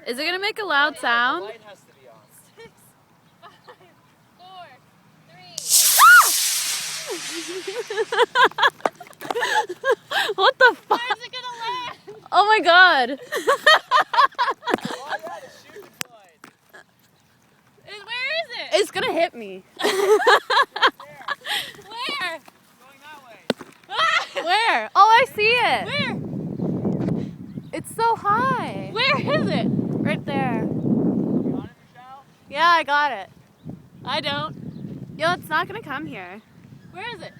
Is it gonna make a loud sound? The light has to be on. 6, 5, 4, 3. What the fuck? Where's it gonna land? Oh my god. Oh yeah, the shooting point. Where is it? It's gonna hit me. Where? Going that way. Where? Oh, I see it. Where? It's so high. Where is it? Right there. You got it, Michelle? Yeah, I got it. I don't. Yo, it's not gonna come here. Where is it?